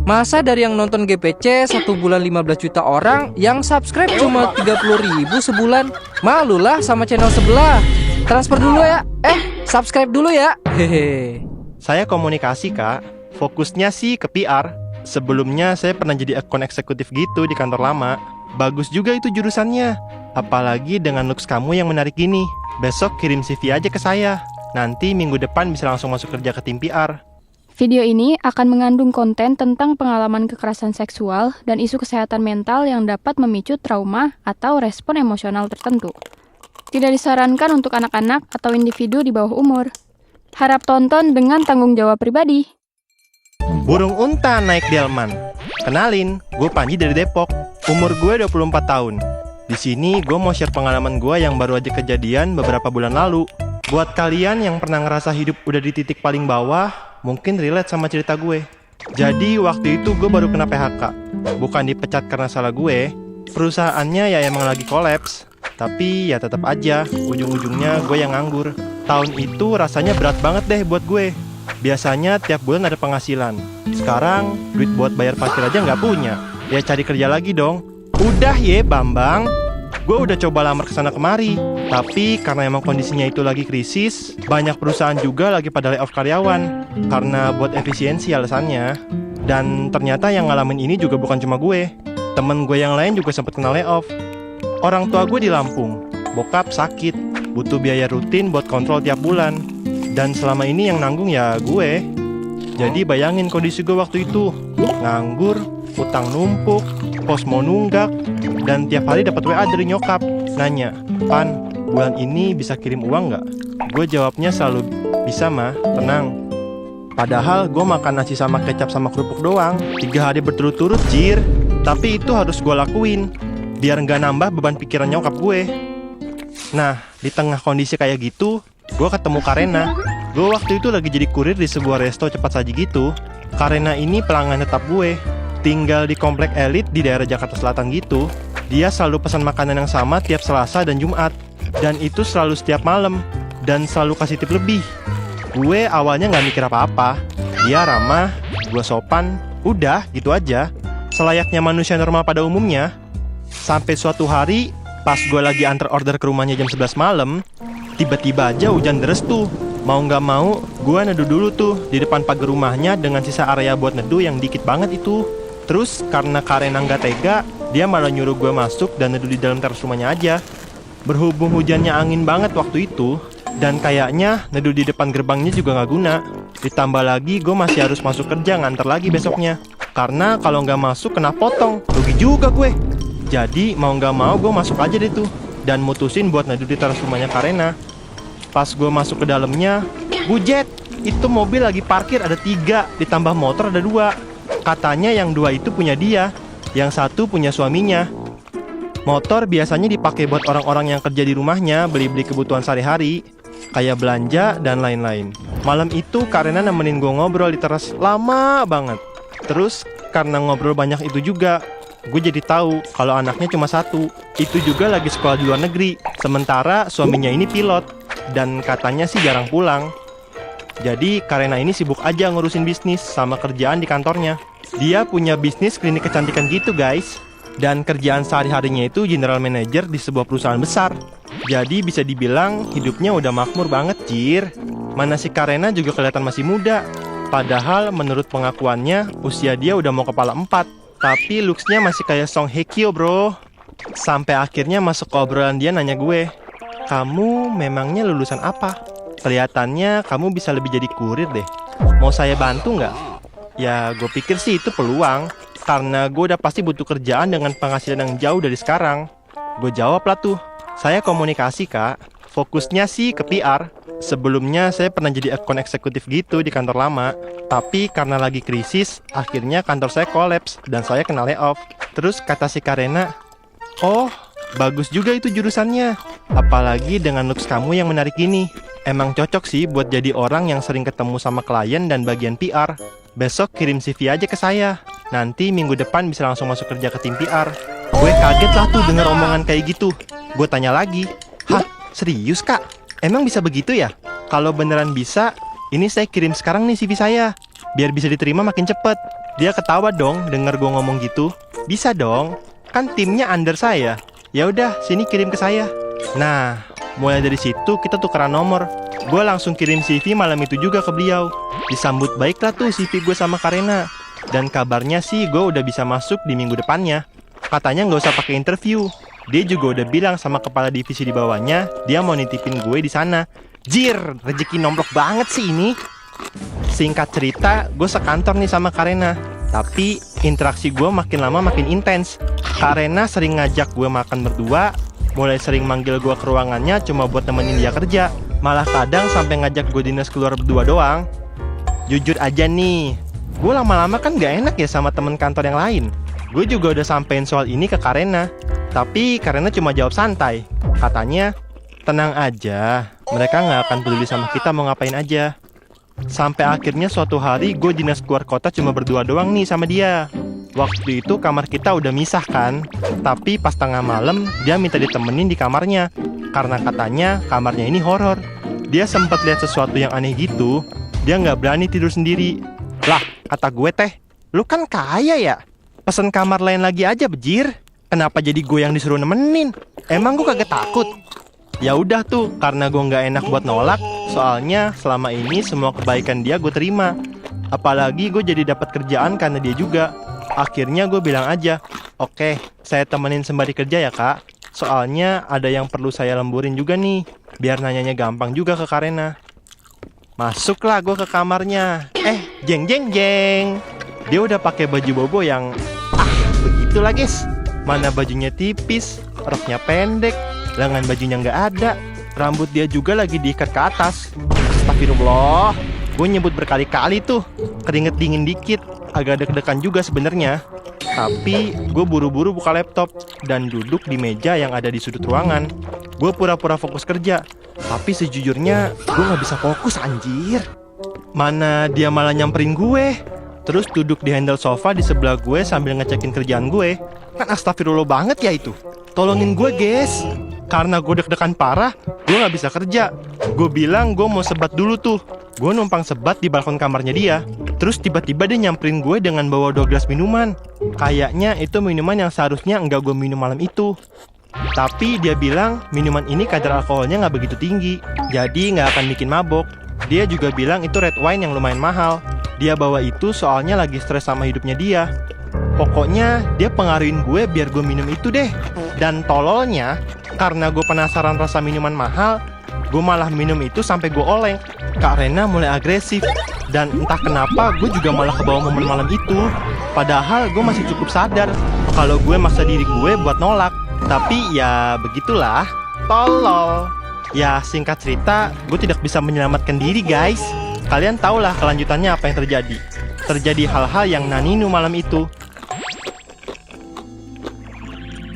Masa dari yang nonton GPC 1 bulan 15 juta orang, yang subscribe cuma 30.000 sebulan? Malulah sama channel sebelah. Transfer dulu ya. Subscribe dulu ya. Hehe. Saya komunikasi kak, fokusnya sih ke PR. Sebelumnya saya pernah jadi akun eksekutif gitu di kantor lama. Bagus juga itu jurusannya. Apalagi dengan looks kamu yang menarik gini. Besok kirim CV aja ke saya. Nanti minggu depan bisa langsung masuk kerja ke tim PR. Video ini akan mengandung konten tentang pengalaman kekerasan seksual dan isu kesehatan mental yang dapat memicu trauma atau respon emosional tertentu. Tidak disarankan untuk anak-anak atau individu di bawah umur. Harap tonton dengan tanggung jawab pribadi. Burung unta naik delman. Kenalin, gue Panji dari Depok. Umur gue 24 tahun. Di sini gue mau share pengalaman gue yang baru aja kejadian beberapa bulan lalu. Buat kalian yang pernah ngerasa hidup udah di titik paling bawah, mungkin relate sama cerita gue. Jadi waktu itu gue baru kena PHK. Bukan dipecat karena salah gue. Perusahaannya ya emang lagi kolaps. Tapi ya tetap aja, ujung-ujungnya gue yang nganggur. Tahun itu rasanya berat banget deh buat gue. Biasanya tiap bulan ada penghasilan. Sekarang duit buat bayar parkir aja nggak punya. Ya cari kerja lagi dong. Udah ye Bambang. Gue udah coba lamar kesana kemari. Tapi karena emang kondisinya itu lagi krisis, banyak perusahaan juga lagi pada layoff karyawan. Karena buat efisiensi alasannya. Dan ternyata yang ngalamin ini juga bukan cuma gue. Temen gue yang lain juga sempat kena layoff. Orang tua gue di Lampung. Bokap sakit, butuh biaya rutin buat kontrol tiap bulan. Dan selama ini yang nanggung ya gue. Jadi bayangin kondisi gue waktu itu. Nganggur, utang numpuk, kos mau nunggak, dan tiap hari dapat WA dari nyokap. Nanya, Pan, bulan ini bisa kirim uang nggak? Gue jawabnya selalu, bisa mah, tenang. Padahal gue makan nasi sama kecap sama kerupuk doang 3 hari berturut-turut jir. Tapi itu harus gue lakuin biar nggak nambah beban pikiran nyokap gue. Nah, di tengah kondisi kayak gitu, gue ketemu Karena. Gue waktu itu lagi jadi kurir di sebuah resto cepat saji gitu. Karena ini pelanggan tetap gue. Tinggal di komplek elit di daerah Jakarta Selatan gitu. Dia selalu pesan makanan yang sama tiap Selasa dan Jumat. Dan itu selalu setiap malam. Dan selalu kasih tip lebih. Gue awalnya gak mikir apa-apa. Dia ramah, gue sopan, udah gitu aja. Selayaknya manusia normal pada umumnya. Sampai suatu hari, pas gue lagi antar order ke rumahnya jam 11 malam, tiba-tiba aja hujan deres tuh. Mau gak mau, gue neduh dulu tuh di depan pagar rumahnya dengan sisa area buat neduh yang dikit banget itu. Terus karena Karena gak tega, dia malah nyuruh gue masuk dan neduh di dalam teras rumahnya aja. Berhubung hujannya angin banget waktu itu, dan kayaknya neduh di depan gerbangnya juga gak guna. Ditambah lagi gue masih harus masuk kerja nganter lagi besoknya. Karena kalau gak masuk kena potong, rugi juga gue. Jadi mau gak mau gue masuk aja deh tuh. Dan mutusin buat neduh di teras rumahnya Karena. Pas gue masuk ke dalamnya, bujet, itu mobil lagi parkir ada 3, ditambah motor ada 2. Katanya yang 2 itu punya dia, yang 1 punya suaminya. Motor biasanya dipakai buat orang-orang yang kerja di rumahnya, beli-beli kebutuhan sehari-hari, kayak belanja dan lain-lain. Malam itu Karena nemenin gue ngobrol di teras lama banget. Terus karena ngobrol banyak itu juga, gue jadi tahu kalau anaknya cuma 1. Itu juga lagi sekolah di luar negeri. Sementara suaminya ini pilot. Dan katanya sih jarang pulang. Jadi Karena ini sibuk aja ngurusin bisnis sama kerjaan di kantornya. Dia punya bisnis klinik kecantikan gitu guys. Dan kerjaan sehari-harinya itu general manager di sebuah perusahaan besar. Jadi bisa dibilang hidupnya udah makmur banget jir. Mana si Karena juga kelihatan masih muda. Padahal menurut pengakuannya usia dia udah mau kepala 4. Tapi looksnya masih kayak Song Hye Kyo bro. Sampai akhirnya masuk ke obrolan dia nanya gue, kamu memangnya lulusan apa? Kelihatannya kamu bisa lebih jadi kurir deh. Mau saya bantu nggak? Ya gue pikir sih itu peluang. Karena gue udah pasti butuh kerjaan dengan penghasilan yang jauh dari sekarang. Gue jawab lah tuh, saya komunikasi kak. Fokusnya sih ke PR. Sebelumnya saya pernah jadi akun eksekutif gitu di kantor lama. Tapi karena lagi krisis, akhirnya kantor saya kolaps dan saya kena layoff. Terus kata si Karena, oh bagus juga itu jurusannya. Apalagi dengan looks kamu yang menarik gini. Emang cocok sih buat jadi orang yang sering ketemu sama klien dan bagian PR. Besok kirim CV aja ke saya. Nanti minggu depan bisa langsung masuk kerja ke tim PR. Gue kaget lah tuh denger omongan kayak gitu. Gue tanya lagi, hah serius kak? Emang bisa begitu ya? Kalau beneran bisa, ini saya kirim sekarang nih CV saya, biar bisa diterima makin cepet. Dia ketawa dong denger gue ngomong gitu. Bisa dong, kan timnya under saya. Ya udah, sini kirim ke saya. Nah, mulai dari situ kita tukeran nomor. Gue langsung kirim CV malam itu juga ke beliau. Disambut baiklah tuh CV gue sama Karena. Dan kabarnya sih gue udah bisa masuk di minggu depannya. Katanya nggak usah pakai interview. Dia juga udah bilang sama kepala divisi di bawahnya, dia mau nitipin gue di sana. Jir, rezeki nomplok banget sih ini. Singkat cerita, gue sekantor nih sama Karena. Tapi interaksi gue makin lama makin intens. Karena sering ngajak gue makan berdua, mulai sering manggil gue ke ruangannya cuma buat nemenin dia kerja. Malah kadang sampai ngajak gue dinas keluar berdua doang. Jujur aja nih, gue lama-lama kan gak enak ya sama temen kantor yang lain. Gue juga udah sampein soal ini ke Karena. Tapi Karena cuma jawab santai. Katanya, tenang aja, mereka gak akan peduli sama kita mau ngapain aja. Sampai akhirnya suatu hari gue dinas keluar kota cuma berdua doang nih sama dia. Waktu itu kamar kita udah misah kan. Tapi pas tengah malam dia minta ditemenin di kamarnya. Karena katanya kamarnya ini horor. Dia sempat lihat sesuatu yang aneh gitu. Dia gak berani tidur sendiri. Lah, kata gue teh, lu kan kaya ya? Pesen kamar lain lagi aja bejir. Kenapa jadi gue yang disuruh nemenin? Emang gue kagak takut? Ya udah tuh, karena gue nggak enak buat nolak. Soalnya selama ini semua kebaikan dia gue terima. Apalagi gue jadi dapat kerjaan karena dia juga. Akhirnya gue bilang aja, oke, saya temenin sembari kerja ya kak. Soalnya ada yang perlu saya lemburin juga nih, biar nanyanya gampang juga ke Karena. Masuklah gue ke kamarnya. Jeng jeng jeng. Dia udah pakai baju bobo yang begitulah guys. Mana bajunya tipis, roknya pendek, lengan bajunya nggak ada, rambut dia juga lagi diikat ke atas. Astagfirullah, gue nyebut berkali-kali tuh, keringet dingin dikit, agak deg-degan juga sebenarnya. Tapi gue buru-buru buka laptop dan duduk di meja yang ada di sudut ruangan. Gue pura-pura fokus kerja, tapi sejujurnya gue nggak bisa fokus anjir. Mana dia malah nyamperin gue, terus duduk di handle sofa di sebelah gue sambil ngecekin kerjaan gue. Kan astagfirullah banget ya itu. Tolongin gue guys. Karena gue deg-degan parah, gue gak bisa kerja. Gue bilang gue mau sebat dulu tuh. Gue numpang sebat di balkon kamarnya dia. Terus tiba-tiba dia nyamperin gue dengan bawa 2 gelas minuman. Kayaknya itu minuman yang seharusnya enggak gue minum malam itu. Tapi dia bilang minuman ini kadar alkoholnya gak begitu tinggi, jadi gak akan bikin mabok. Dia juga bilang itu red wine yang lumayan mahal. Dia bawa itu soalnya lagi stres sama hidupnya dia. Pokoknya dia pengaruhin gue biar gue minum itu deh. Dan tololnya, karena gue penasaran rasa minuman mahal, gue malah minum itu sampai gue oleng. Karena mulai agresif. Dan entah kenapa gue juga malah kebawa momen malam itu. Padahal gue masih cukup sadar kalau gue maksa diri gue buat nolak. Tapi ya begitulah, tolol. Ya singkat cerita, gue tidak bisa menyelamatkan diri guys. Kalian tahulah kelanjutannya apa yang terjadi. Terjadi hal-hal yang naninu malam itu.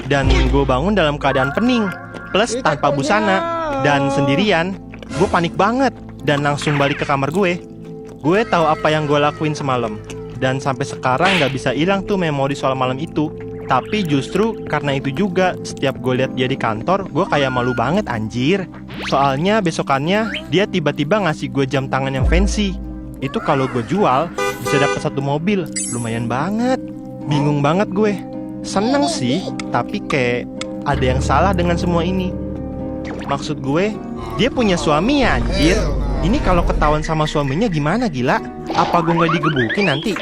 Dan gue bangun dalam keadaan pening, plus tanpa busana, dan sendirian. Gue panik banget, dan langsung balik ke kamar gue. Gue tahu apa yang gue lakuin semalam. Dan sampai sekarang gak bisa hilang tuh memori soal malam itu. Tapi justru karena itu juga, setiap gue lihat dia di kantor, gue kayak malu banget anjir. Soalnya besokannya, dia tiba-tiba ngasih gue jam tangan yang fancy. Itu kalau gue jual, bisa dapat 1 mobil, lumayan banget. Bingung banget gue. Seneng sih, tapi kayak ada yang salah dengan semua ini. Maksud gue, dia punya suami ya anjir. Ini kalau ketahuan sama suaminya gimana gila? Apa gue gak digebukin nanti?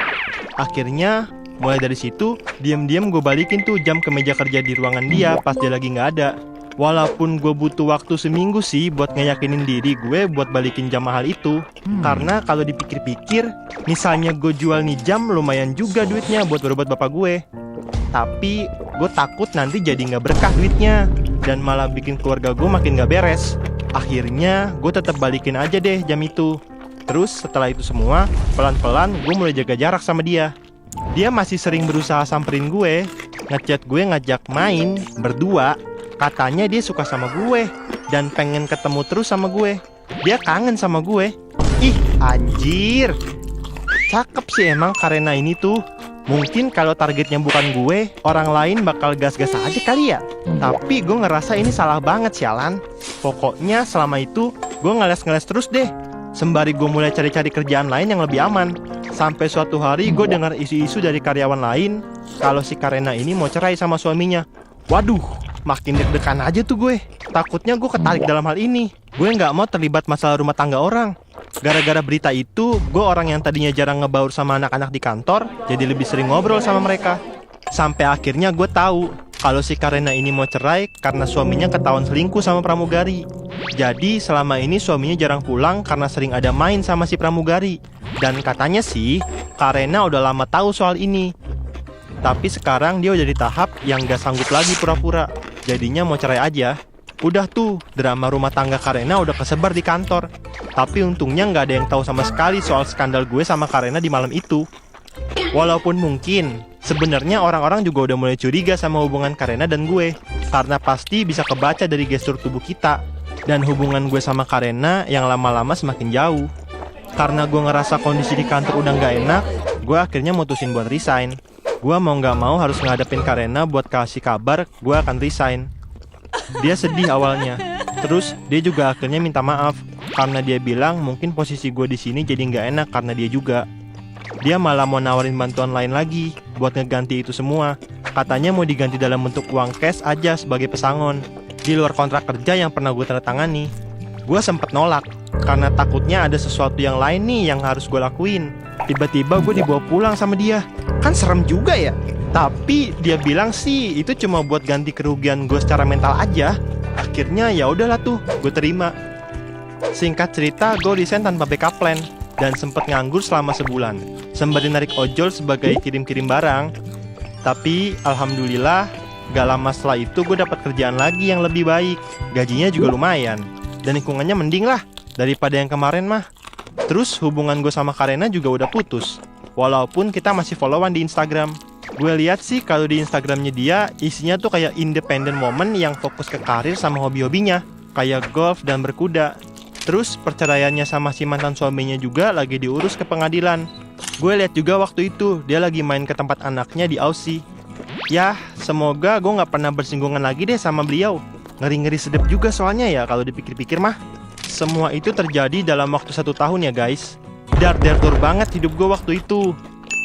Akhirnya, mulai dari situ, diam-diam gue balikin tuh jam ke meja kerja di ruangan dia pas dia lagi gak ada. Walaupun gue butuh waktu seminggu sih buat ngeyakinin diri gue buat balikin jam mahal itu. Karena kalau dipikir-pikir, misalnya gue jual nih jam lumayan juga duitnya buat berobat bapak gue. Tapi gue takut nanti jadi gak berkah duitnya dan malah bikin keluarga gue makin gak beres. Akhirnya gue tetap balikin aja deh jam itu. Terus setelah itu semua, pelan-pelan gue mulai jaga jarak sama dia. Dia masih sering berusaha samperin gue, ngechat gue ngajak main berdua. Katanya dia suka sama gue dan pengen ketemu terus sama gue. Dia kangen sama gue. Ih anjir, cakep sih emang Karena ini tuh. Mungkin kalau targetnya bukan gue, orang lain bakal gas-gas aja kali ya. Tapi gue ngerasa ini salah banget sialan. Pokoknya selama itu gue ngeles-ngeles terus deh. Sembari gue mulai cari-cari kerjaan lain yang lebih aman. Sampai suatu hari gue dengar isu-isu dari karyawan lain kalau si Karena ini mau cerai sama suaminya. Waduh, makin deg-degan aja tuh gue. Takutnya gue ketarik dalam hal ini. Gue nggak mau terlibat masalah rumah tangga orang. Gara-gara berita itu, gue orang yang tadinya jarang ngebaur sama anak-anak di kantor, jadi lebih sering ngobrol sama mereka. Sampai akhirnya gue tahu kalau si Karena ini mau cerai karena suaminya ketahuan selingkuh sama pramugari. Jadi selama ini suaminya jarang pulang karena sering ada main sama si pramugari. Dan katanya sih, Karena udah lama tahu soal ini. Tapi sekarang dia udah di tahap yang gak sanggup lagi pura-pura. Jadinya mau cerai aja. Udah tuh, drama rumah tangga Karena udah kesebar di kantor. Tapi untungnya gak ada yang tahu sama sekali soal skandal gue sama Karena di malam itu. Walaupun mungkin sebenarnya orang-orang juga udah mulai curiga sama hubungan Karena dan gue. Karena pasti bisa kebaca dari gestur tubuh kita. Dan hubungan gue sama Karena yang lama-lama semakin jauh. Karena gue ngerasa kondisi di kantor udah gak enak, gue akhirnya mutusin buat resign. Gue mau gak mau harus ngadepin Karena buat kasih kabar gue akan resign. Dia sedih awalnya. Terus dia juga akhirnya minta maaf karena dia bilang mungkin posisi gue di sini jadi gak enak karena dia juga. Dia malah mau nawarin bantuan lain lagi buat ngeganti itu semua. Katanya mau diganti dalam bentuk uang cash aja sebagai pesangon, di luar kontrak kerja yang pernah gue tanda tangani. Gue sempet nolak karena takutnya ada sesuatu yang lain nih yang harus gue lakuin. Tiba-tiba gue dibawa pulang sama dia. Kan serem juga ya. Tapi dia bilang sih itu cuma buat ganti kerugian gue secara mental aja. Akhirnya ya udahlah tuh, gue terima. Singkat cerita, gue resign tanpa backup plan dan sempet nganggur selama sebulan, sembari narik ojol sebagai kirim-kirim barang. Tapi alhamdulillah, gak lama setelah itu gue dapat kerjaan lagi yang lebih baik. Gajinya juga lumayan dan lingkungannya mending lah daripada yang kemarin mah. Terus hubungan gue sama Karena juga udah putus, walaupun kita masih followan di Instagram. Gue lihat sih kalau di Instagramnya dia isinya tuh kayak independent woman yang fokus ke karir sama hobi-hobinya, kayak golf dan berkuda. Terus perceraiannya sama si mantan suaminya juga lagi diurus ke pengadilan. Gue lihat juga waktu itu dia lagi main ke tempat anaknya di Aussie. Yah, semoga gue gak pernah bersinggungan lagi deh sama beliau. Ngeri-ngeri sedep juga soalnya ya kalau dipikir-pikir mah. Semua itu terjadi dalam waktu 1 tahun ya guys. Dar-dar banget hidup gue waktu itu.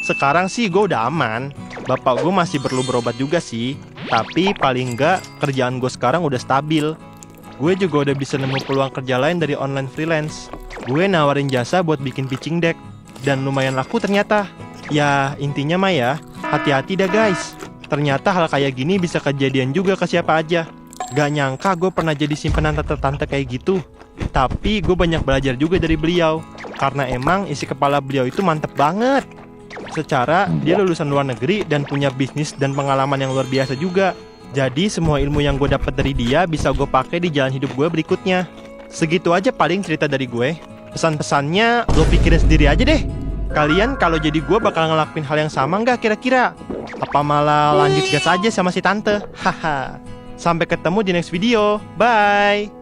Sekarang sih gue udah aman. Bapak gue masih perlu berobat juga sih. Tapi paling enggak kerjaan gue sekarang udah stabil. Gue juga udah bisa nemu peluang kerja lain dari online freelance. Gue nawarin jasa buat bikin pitching deck. Dan lumayan laku ternyata. Ya intinya mah ya, hati-hati dah guys. Ternyata hal kayak gini bisa kejadian juga ke siapa aja. Gak nyangka gue pernah jadi simpenan tante-tante kayak gitu. Tapi gue banyak belajar juga dari beliau. Karena emang isi kepala beliau itu mantep banget. Secara dia lulusan luar negeri dan punya bisnis dan pengalaman yang luar biasa juga. Jadi semua ilmu yang gue dapat dari dia bisa gue pakai di jalan hidup gue berikutnya. Segitu aja paling cerita dari gue. Pesan-pesannya lo pikirin sendiri aja deh. Kalian kalau jadi gue bakal ngelakuin hal yang sama nggak kira-kira? Apa malah lanjut gas aja sama si tante? Haha. Sampai ketemu di next video. Bye.